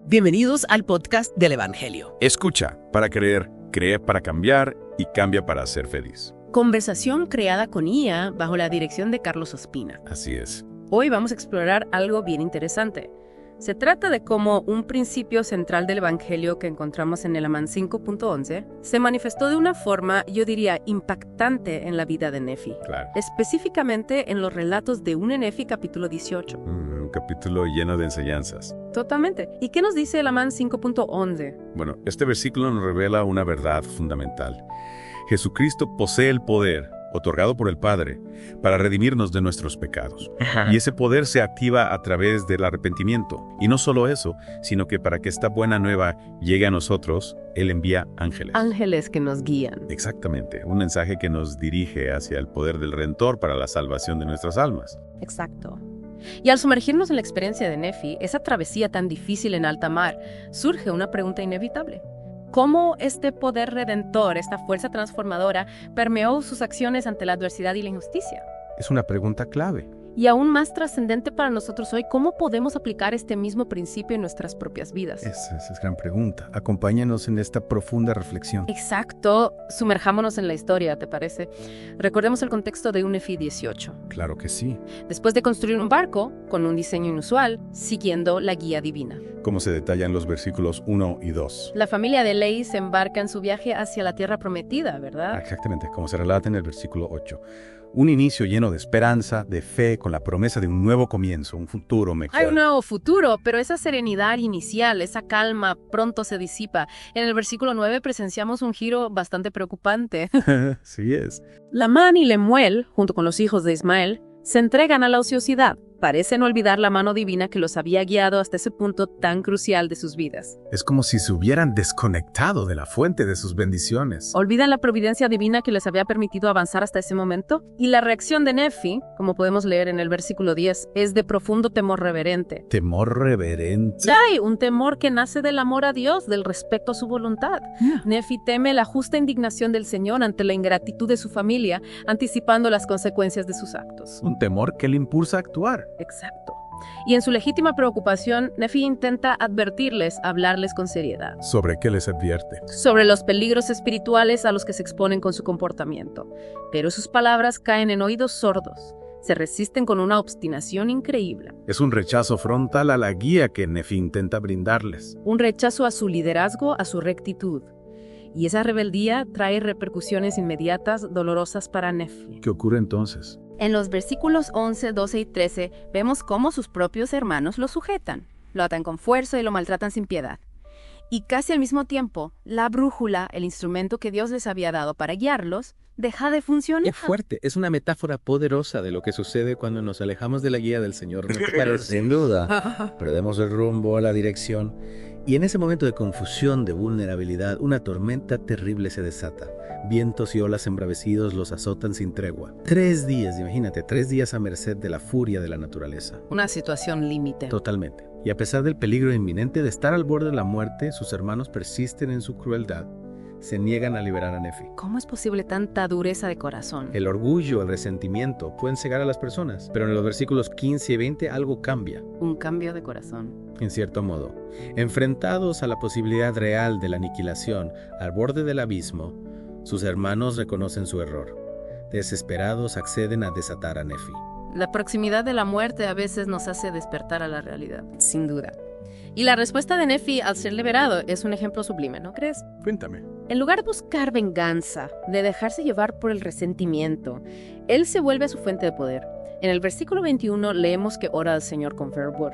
Bienvenidos al podcast del Evangelio. Escucha para creer, cree para cambiar y cambia para ser feliz. Conversación creada con IA bajo la dirección de Carlos Ospina. Así es. Hoy vamos a explorar algo bien interesante. Se trata de cómo un principio central del Evangelio que encontramos en el Amán 5.11 se manifestó de una forma, yo diría, impactante en la vida de Nefi. Claro. Específicamente en los relatos de 1 Nefi capítulo 18. Un capítulo lleno de enseñanzas. Totalmente. ¿Y qué nos dice el Amán 5.11? Bueno, este versículo nos revela una verdad fundamental. Jesucristo posee el poder otorgado por el Padre para redimirnos de nuestros pecados. Y ese poder se activa a través del arrepentimiento. Y no solo eso, sino que para que esta buena nueva llegue a nosotros, Él envía ángeles. Ángeles que nos guían. Exactamente, un mensaje que nos dirige hacia el poder del Redentor para la salvación de nuestras almas. Exacto. Y al sumergirnos en la experiencia de Nefi, esa travesía tan difícil en alta mar, surge una pregunta inevitable. ¿Cómo este poder redentor, esta fuerza transformadora, permeó sus acciones ante la adversidad y la injusticia? Es una pregunta clave. Y aún más trascendente para nosotros hoy, ¿cómo podemos aplicar este mismo principio en nuestras propias vidas? Esa es gran pregunta. Acompáñanos en esta profunda reflexión. Exacto. Sumerjámonos en la historia, ¿te parece? Recordemos el contexto de 1 Nefi 18. Claro que sí. Después de construir un barco, con un diseño inusual, siguiendo la guía divina. Como se detalla en los versículos 1 y 2. La familia de Ley se embarca en su viaje hacia la tierra prometida, ¿verdad? Exactamente, como se relata en el versículo 8. Un inicio lleno de esperanza, de fe, con la promesa de un nuevo comienzo, un futuro mejor. Hay un nuevo futuro, pero esa serenidad inicial, esa calma, pronto se disipa. En el versículo 9 presenciamos un giro bastante preocupante. Sí es. Lamán y Lemuel, junto con los hijos de Ismael, se entregan a la ociosidad. Parecen olvidar la mano divina que los había guiado hasta ese punto tan crucial de sus vidas. Es como si se hubieran desconectado de la fuente de sus bendiciones. Olvidan la providencia divina que les había permitido avanzar hasta ese momento. Y la reacción de Nefi, como podemos leer en el versículo 10, es de profundo temor reverente. ¿Temor reverente? ¡Ay! Un temor que nace del amor a Dios, del respeto a su voluntad. Nefi teme la justa indignación del Señor ante la ingratitud de su familia, anticipando las consecuencias de sus actos. Un temor que le impulsa a actuar. Exacto. Y en su legítima preocupación, Nefi intenta advertirles, hablarles con seriedad. ¿Sobre qué les advierte? Sobre los peligros espirituales a los que se exponen con su comportamiento. Pero sus palabras caen en oídos sordos. Se resisten con una obstinación increíble. Es un rechazo frontal a la guía que Nefi intenta brindarles. Un rechazo a su liderazgo, a su rectitud. Y esa rebeldía trae repercusiones inmediatas, dolorosas para Nefi. ¿Qué ocurre entonces? En los versículos 11, 12 y 13 vemos cómo sus propios hermanos lo sujetan, lo atan con fuerza y lo maltratan sin piedad. Y casi al mismo tiempo, la brújula, el instrumento que Dios les había dado para guiarlos, deja de funcionar. Es fuerte, es una metáfora poderosa de lo que sucede cuando nos alejamos de la guía del Señor. ¿No te parece? Sin duda, perdemos el rumbo, la dirección. Y en ese momento de confusión, de vulnerabilidad, una tormenta terrible se desata. Vientos y olas embravecidos los azotan sin tregua. 3 días, imagínate, 3 días a merced de la furia de la naturaleza. Una situación límite. Totalmente. Y a pesar del peligro inminente de estar al borde de la muerte, sus hermanos persisten en su crueldad. Se niegan a liberar a Nefi. ¿Cómo es posible tanta dureza de corazón? El orgullo, el resentimiento pueden cegar a las personas, pero en los versículos 15 y 20 algo cambia. Un cambio de corazón. En cierto modo, enfrentados a la posibilidad real de la aniquilación al borde del abismo, sus hermanos reconocen su error. Desesperados acceden a desatar a Nefi. La proximidad de la muerte a veces nos hace despertar a la realidad, sin duda. Y la respuesta de Nefi al ser liberado es un ejemplo sublime, ¿no crees? Cuéntame. En lugar de buscar venganza, de dejarse llevar por el resentimiento, él se vuelve a su fuente de poder. En el versículo 21 leemos que ora al Señor con fervor.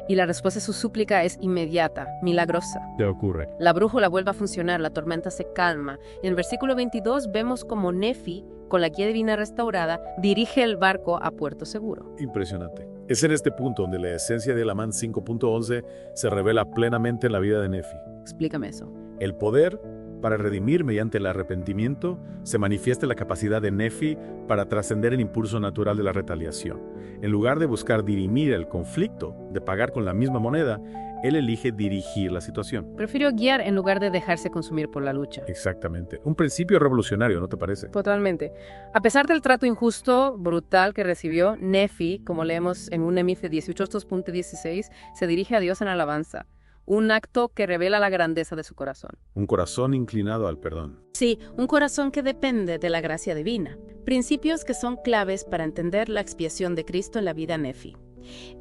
Y la respuesta a su súplica es inmediata, milagrosa. ¿Qué ocurre? La brújula vuelve a funcionar, la tormenta se calma. En el versículo 22 vemos como Nefi, con la guía divina restaurada, dirige el barco a puerto seguro. Impresionante. Es en este punto donde la esencia del Amán 5.11 se revela plenamente en la vida de Nefi. Explícame eso. El poder para redimir mediante el arrepentimiento se manifiesta en la capacidad de Nefi para trascender el impulso natural de la retaliación. En lugar de buscar dirimir el conflicto, de pagar con la misma moneda, él elige dirigir la situación. Prefiero guiar en lugar de dejarse consumir por la lucha. Exactamente. Un principio revolucionario, ¿no te parece? Totalmente. A pesar del trato injusto, brutal que recibió, Nefi, como leemos en 1 Nefi 18:2.16, se dirige a Dios en alabanza. Un acto que revela la grandeza de su corazón. Un corazón inclinado al perdón. Sí, un corazón que depende de la gracia divina. Principios que son claves para entender la expiación de Cristo en la vida Nefi.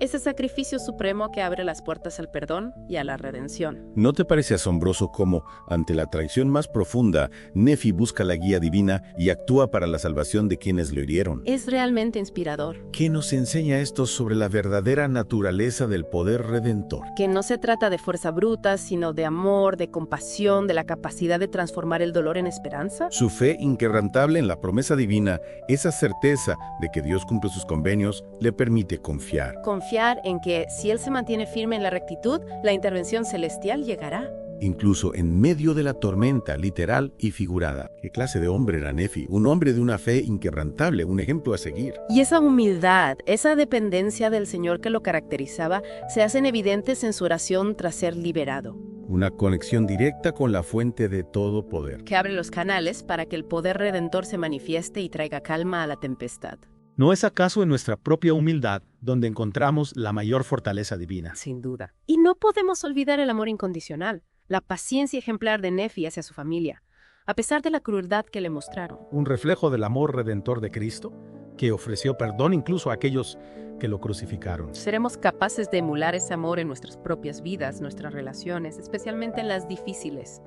Ese sacrificio supremo que abre las puertas al perdón y a la redención. ¿No te parece asombroso cómo, ante la traición más profunda, Nefi busca la guía divina y actúa para la salvación de quienes lo hirieron? Es realmente inspirador. ¿Qué nos enseña esto sobre la verdadera naturaleza del poder redentor? Que no se trata de fuerza bruta, sino de amor, de compasión, de la capacidad de transformar el dolor en esperanza. Su fe inquebrantable en la promesa divina, esa certeza de que Dios cumple sus convenios, le permite confiar. Confiar en que si él se mantiene firme en la rectitud, la intervención celestial llegará. Incluso en medio de la tormenta, literal y figurada. ¿Qué clase de hombre era Nefi? Un hombre de una fe inquebrantable, un ejemplo a seguir. Y esa humildad, esa dependencia del Señor que lo caracterizaba, se hacen evidentes en su oración tras ser liberado. Una conexión directa con la fuente de todo poder. Que abre los canales para que el poder redentor se manifieste y traiga calma a la tempestad. ¿No es acaso en nuestra propia humildad donde encontramos la mayor fortaleza divina? Sin duda. Y no podemos olvidar el amor incondicional, la paciencia ejemplar de Nefi hacia su familia, a pesar de la crueldad que le mostraron. Un reflejo del amor redentor de Cristo, que ofreció perdón incluso a aquellos que lo crucificaron. Seremos capaces de emular ese amor en nuestras propias vidas, nuestras relaciones, especialmente en las difíciles.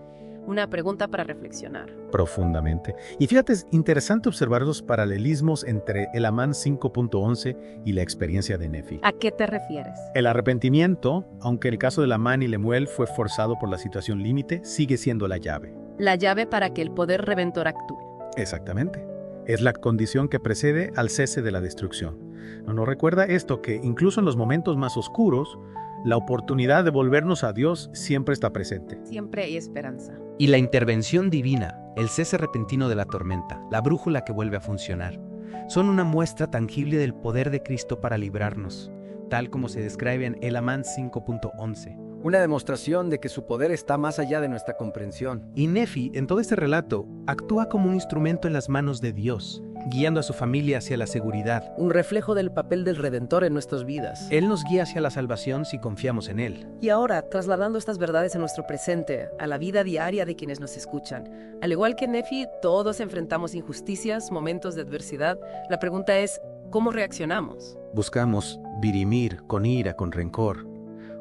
Una pregunta para reflexionar. Profundamente. Y fíjate, es interesante observar los paralelismos entre el Amán 5.11 y la experiencia de Nefi. ¿A qué te refieres? El arrepentimiento, aunque el caso de Amán y Lemuel fue forzado por la situación límite, sigue siendo la llave. La llave para que el poder redentor actúe. Exactamente. Es la condición que precede al cese de la destrucción. ¿No recuerda esto que incluso en los momentos más oscuros, la oportunidad de volvernos a Dios siempre está presente? Siempre hay esperanza. Y la intervención divina, el cese repentino de la tormenta, la brújula que vuelve a funcionar, son una muestra tangible del poder de Cristo para librarnos, tal como se describe en el Amán 5.11. Una demostración de que su poder está más allá de nuestra comprensión. Y Nefi, en todo este relato, actúa como un instrumento en las manos de Dios, guiando a su familia hacia la seguridad. Un reflejo del papel del Redentor en nuestras vidas. Él nos guía hacia la salvación si confiamos en Él. Y ahora, trasladando estas verdades a nuestro presente, a la vida diaria de quienes nos escuchan. Al igual que Nefi, todos enfrentamos injusticias, momentos de adversidad. La pregunta es, ¿cómo reaccionamos? Buscamos dirimir con ira, con rencor,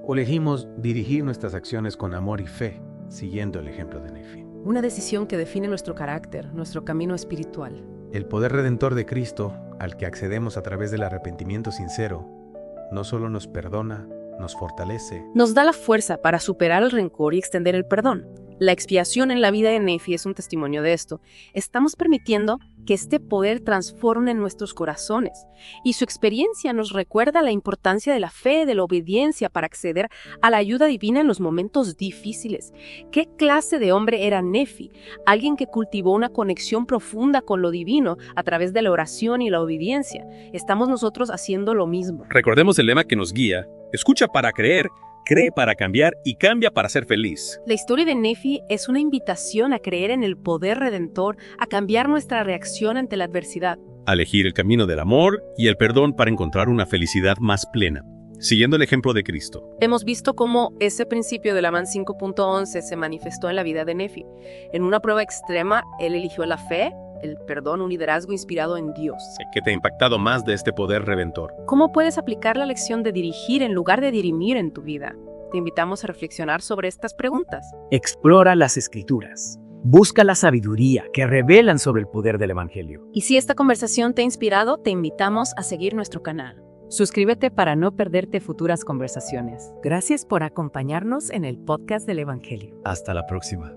o elegimos dirigir nuestras acciones con amor y fe, siguiendo el ejemplo de Nefi. Una decisión que define nuestro carácter, nuestro camino espiritual. El poder redentor de Cristo, al que accedemos a través del arrepentimiento sincero, no solo nos perdona, nos fortalece. Nos da la fuerza para superar el rencor y extender el perdón. La expiación en la vida de Nefi es un testimonio de esto. Estamos permitiendo que este poder transforme nuestros corazones. Y su experiencia nos recuerda la importancia de la fe, de la obediencia para acceder a la ayuda divina en los momentos difíciles. ¿Qué clase de hombre era Nefi? Alguien que cultivó una conexión profunda con lo divino a través de la oración y la obediencia. Estamos nosotros haciendo lo mismo. Recordemos el lema que nos guía: escucha para creer, cree para cambiar y cambia para ser feliz. La historia de Nefi es una invitación a creer en el poder redentor, a cambiar nuestra reacción ante la adversidad. A elegir el camino del amor y el perdón para encontrar una felicidad más plena, siguiendo el ejemplo de Cristo. Hemos visto cómo ese principio del Amán 5.11 se manifestó en la vida de Nefi. En una prueba extrema, él eligió la fe, el perdón, un liderazgo inspirado en Dios. ¿Qué te ha impactado más de este poder redentor? ¿Cómo puedes aplicar la lección de dirigir en lugar de dirimir en tu vida? Te invitamos a reflexionar sobre estas preguntas. Explora las Escrituras. Busca la sabiduría que revelan sobre el poder del Evangelio. Y si esta conversación te ha inspirado, te invitamos a seguir nuestro canal. Suscríbete para no perderte futuras conversaciones. Gracias por acompañarnos en el podcast del Evangelio. Hasta la próxima.